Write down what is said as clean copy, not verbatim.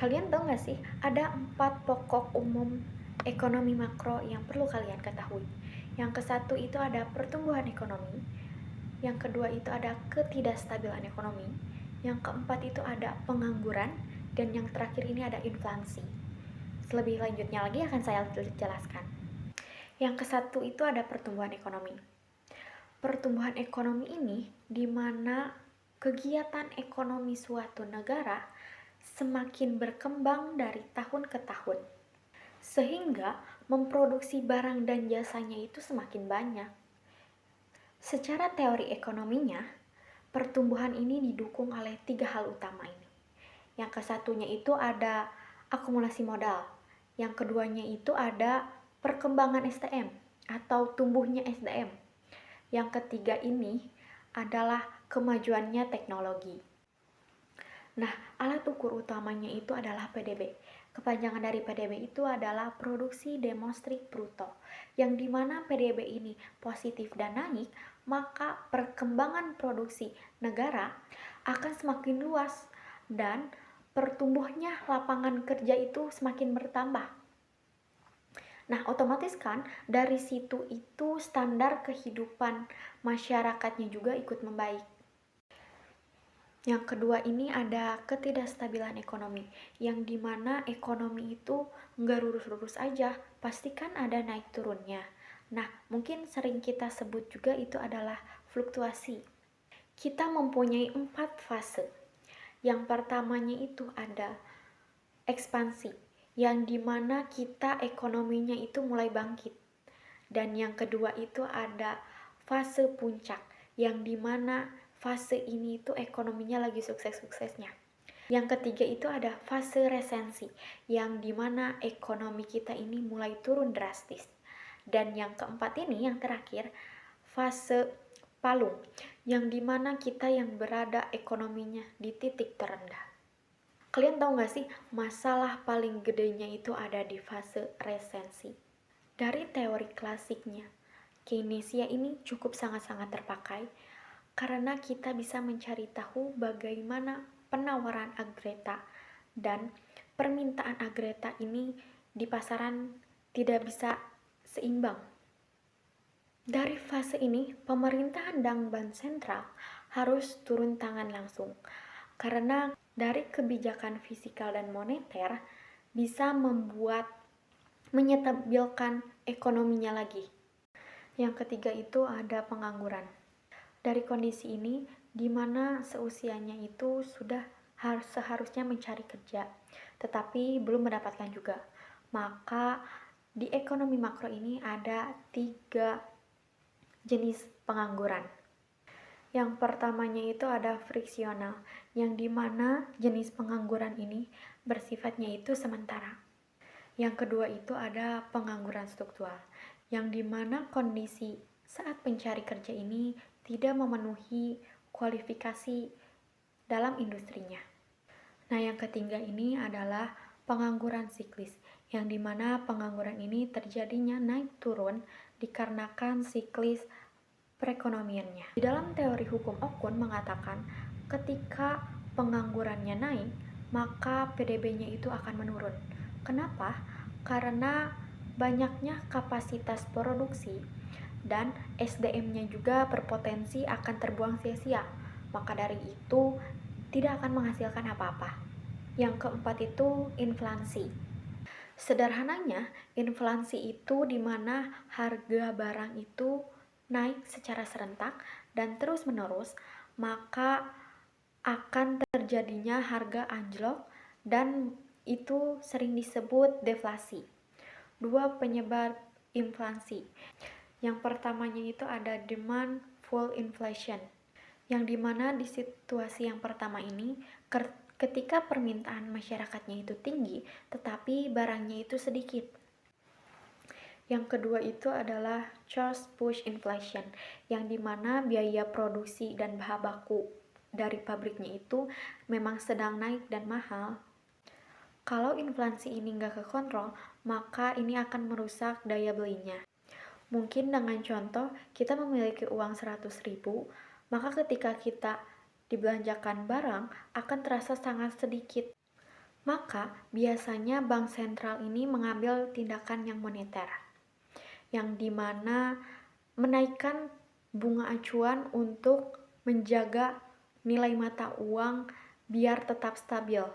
Kalian tahu nggak sih, ada 4 pokok umum ekonomi makro yang perlu kalian ketahui. Yang ke satu itu ada pertumbuhan ekonomi, yang kedua itu ada ketidakstabilan ekonomi, yang keempat itu ada pengangguran, dan yang terakhir ini ada inflasi. Lebih lanjutnya lagi akan saya jelaskan. Yang ke satu itu ada pertumbuhan ekonomi. Pertumbuhan ekonomi ini di mana kegiatan ekonomi suatu negara semakin berkembang dari tahun ke tahun, sehingga memproduksi barang dan jasanya itu semakin banyak. Secara teori ekonominya, pertumbuhan ini didukung oleh 3 hal utama ini. Yang kesatunya itu ada akumulasi modal, yang keduanya itu ada perkembangan SDM atau tumbuhnya SDM. Yang ketiga ini adalah kemajuannya teknologi. Nah, alat ukur utamanya itu adalah PDB. Kepanjangan dari PDB itu adalah produksi demonstrik bruto, yang dimana PDB ini positif dan naik, maka perkembangan produksi negara akan semakin luas dan pertumbuhnya lapangan kerja itu semakin bertambah. Nah, otomatis kan dari situ itu standar kehidupan masyarakatnya juga ikut membaik. Yang kedua ini ada ketidakstabilan ekonomi, yang dimana ekonomi itu nggak lurus-lurus aja, pastikan ada naik turunnya. Nah, mungkin sering kita sebut juga itu adalah fluktuasi. Kita mempunyai 4 fase. Yang pertamanya itu ada ekspansi, yang dimana kita ekonominya itu mulai bangkit. Dan yang kedua itu ada fase puncak, yang dimana fase ini itu ekonominya lagi sukses-suksesnya. Yang ketiga itu ada fase resensi, yang dimana ekonomi kita ini mulai turun drastis. Dan yang keempat ini, yang terakhir, fase palung, yang dimana kita yang berada ekonominya di titik terendah. Kalian tahu gak sih, masalah paling gedenya itu ada di fase resensi. Dari teori klasiknya, Keynesian ini cukup sangat-sangat terpakai karena kita bisa mencari tahu bagaimana penawaran agreta dan permintaan agreta ini di pasaran tidak bisa seimbang. Dari fase ini, pemerintahan dan bank sentral harus turun tangan langsung karena dari kebijakan fiskal dan moneter bisa menyetabilkan ekonominya lagi. Yang ketiga itu ada pengangguran. Dari kondisi ini, di mana seusianya itu sudah seharusnya mencari kerja, tetapi belum mendapatkan juga. Maka di ekonomi makro ini ada 3 jenis pengangguran. Yang pertamanya itu ada friksional, yang dimana jenis pengangguran ini bersifatnya itu sementara. Yang kedua itu ada pengangguran struktural, yang dimana kondisi saat pencari kerja ini tidak memenuhi kualifikasi dalam industrinya. Nah, yang ketiga ini adalah pengangguran siklis, yang dimana pengangguran ini terjadinya naik turun dikarenakan siklis perekonomiannya. Di dalam teori hukum Okun mengatakan ketika penganggurannya naik, maka PDB-nya itu akan menurun. Kenapa? Karena banyaknya kapasitas produksi dan SDM-nya juga berpotensi akan terbuang sia-sia. Maka dari itu tidak akan menghasilkan apa-apa. Yang keempat itu inflasi. Sederhananya, inflasi itu di mana harga barang itu naik secara serentak dan terus-menerus, maka akan terjadinya harga anjlok dan itu sering disebut deflasi. 2 penyebab inflasi. Yang pertamanya itu ada demand full inflation, yang dimana di situasi yang pertama ini ketika permintaan masyarakatnya itu tinggi tetapi barangnya itu sedikit. Yang kedua itu adalah cost push inflation, yang dimana biaya produksi dan bahan baku dari pabriknya itu memang sedang naik dan mahal. Kalau inflasi ini nggak kekontrol, maka ini akan merusak daya belinya. Mungkin dengan contoh, kita memiliki uang 100.000, maka ketika kita dibelanjakan barang akan terasa sangat sedikit. Maka biasanya bank sentral ini mengambil tindakan yang moneter, yang dimana menaikkan bunga acuan untuk menjaga nilai mata uang biar tetap stabil